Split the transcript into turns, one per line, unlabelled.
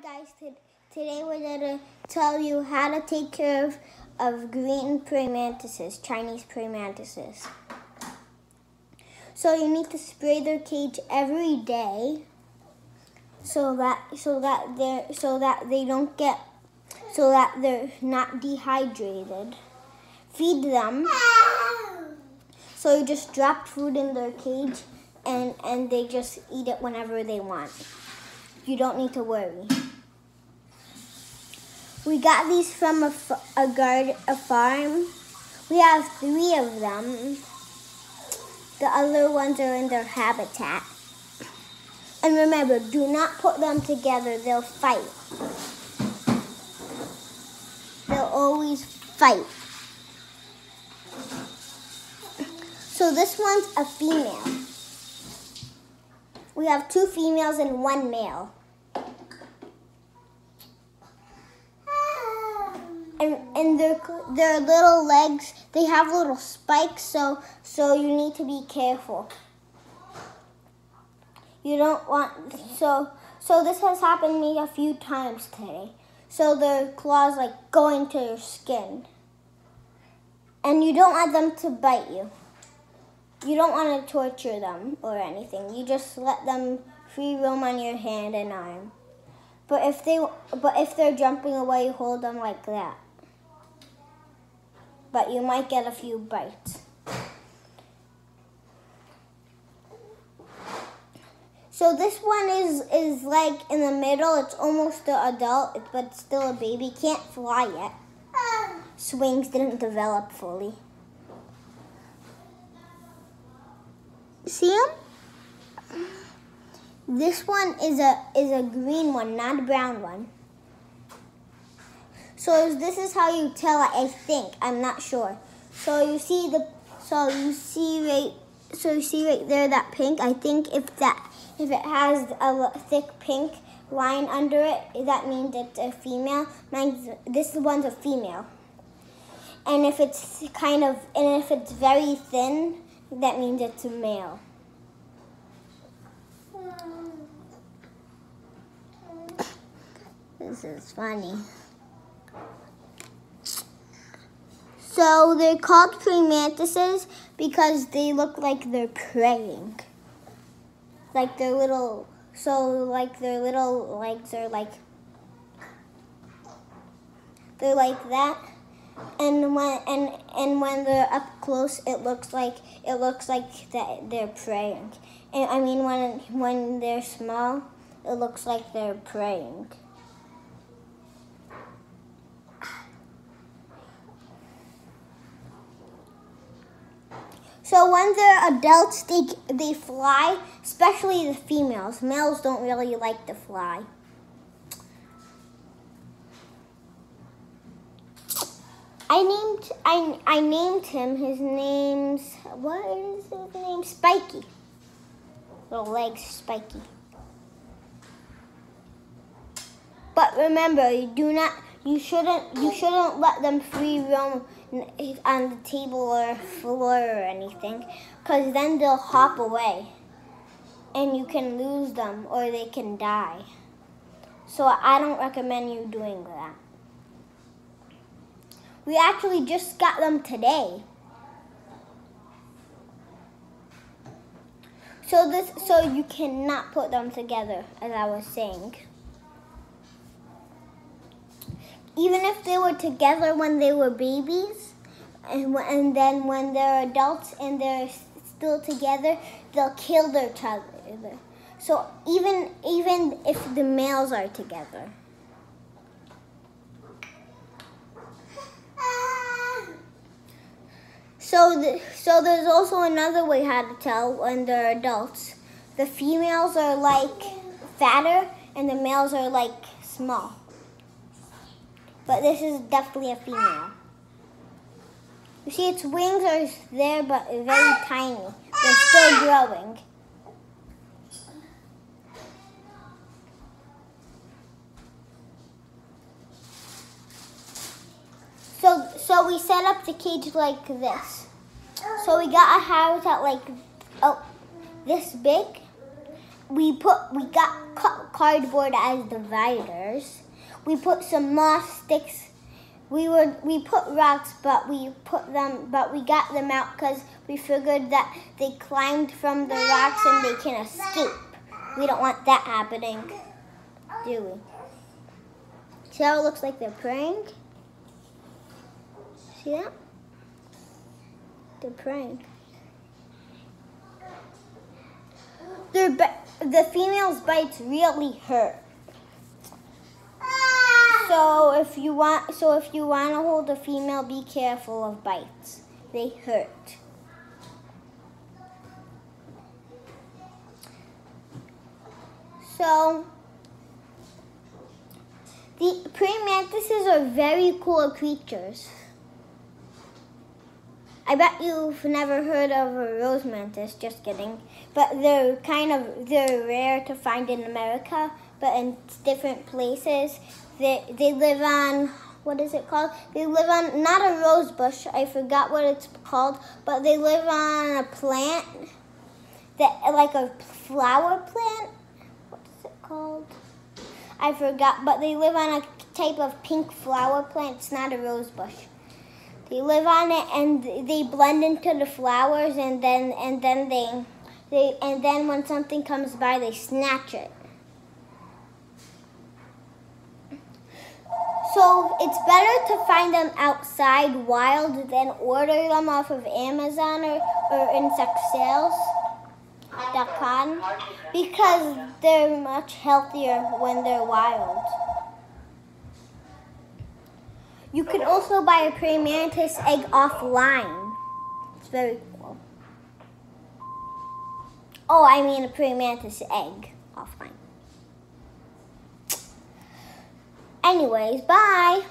guys, today we're going to tell you how to take care of green praying mantises, Chinese praying mantises. So you need to spray their cage every day so that they're not dehydrated. Feed them. So you just drop food in their cage and they just eat it whenever they want. You don't need to worry. We got these from a farm. We have 3 of them. The other ones are in their habitat. And remember, do not put them together. They'll fight. They'll always fight. So this one's a female. We have 2 females and 1 male. And their little legs, they have little spikes, so you need to be careful. You don't want, so this has happened to me a few times today. So their claws go into your skin. And you don't want them to bite you. You don't want to torture them or anything. You just let them free roam on your hand and arm. But if they're jumping away, you hold them like that. But you might get a few bites. So this one is like in the middle. It's almost an adult, but it's still a baby. Can't fly yet. Wings didn't develop fully. See him? This one is a green one, not a brown one. So this is how you tell it, I think. I'm not sure. So you see right there that pink. I think if it has a thick pink line under it, that means it's a female. This one's a female. And if it's very thin, that means it's a male. This is funny. So they're called praying mantises because they look like they're praying. Their little legs are they're like that. And when they're up close, it looks like that they're praying. And I mean when they're small, it looks like they're praying. So when they're adults, they fly, especially the females. Males don't really like to fly. I named him. His name's, what is his name? Spiky. Little legs, Spiky. But remember, you shouldn't let them free roam on the table or floor or anything, because then they'll hop away and you can lose them or they can die. So I don't recommend you doing that. We actually just got them today. So you cannot put them together, as I was saying. Even if they were together when they were babies, and then when they're adults and they're still together, they'll kill each other. So even if the males are together. So there's also another way how to tell when they're adults. The females are fatter and the males are small. But this is definitely a female. You see, its wings are there, but very tiny. They're still growing. So we set up the cage like this. So we got a habitat this big. We got cardboard as dividers. We put some moss sticks. We put rocks, but we got them out because we figured that they climbed from the rocks and they can escape. We don't want that happening, do we? See how it looks like they're praying? See that? They're praying. The female's bites really hurt. So if you want to hold a female, be careful of bites. They hurt. So the praying mantises are very cool creatures. I bet you've never heard of a rose mantis, just kidding. But they're rare to find in America, but in different places. They live on, what is it called? They live on, not a rose bush, I forgot what it's called, but they live on a plant, like a flower plant. What is it called? I forgot, but they live on a type of pink flower plant. It's not a rose bush. They live on it and they blend into the flowers, and then when something comes by, they snatch it. So it's better to find them outside wild than order them off of Amazon or insectsales.com because they're much healthier when they're wild. You could also buy a praying mantis egg offline. It's very cool. Oh, I mean a praying mantis egg offline. Anyways, bye.